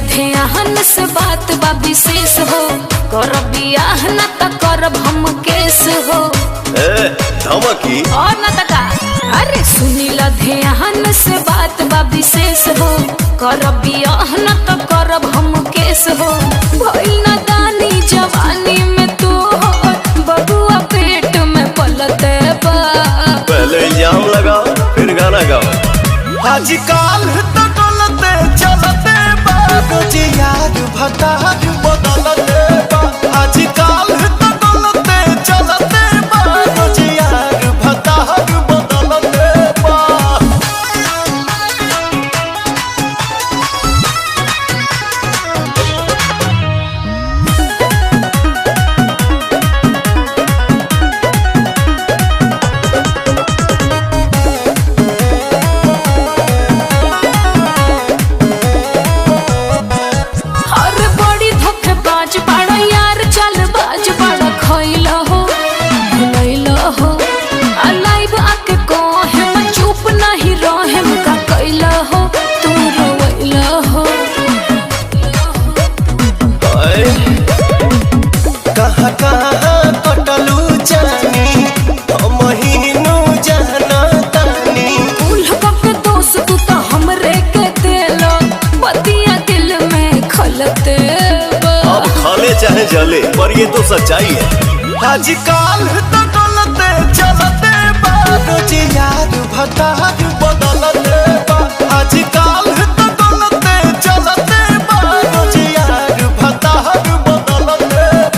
ध्यान से बात बा विशेष हो, करब बियाह न त करब हम केस हो। धमकी और न तका, अरे सुनीला ध्यान से बात बा विशेष हो, करब बियाह न त करब हम केस हो। भइल न दानी जवानी में तू हो, बबुआ पेट में पलते बा। पहले इल्जाम लगाओ फिर गाना गाओ। आजकल तो डोलते चलते बाबूजी यार भतार बदलते बा। आजकल तो डोलते चलते बाबूजी यार भतार बदलते बा। कहाँ कहाँ कटलू जानी महीनू जाना तानी। उल्हा दोस्त तू तो हमरे के देलो, बतिया दिल में खलते बा। अब खाले चाहे जले पर ये तो सच्चाई है। आजकल तो डोलते चलते बाबूजी यार भतार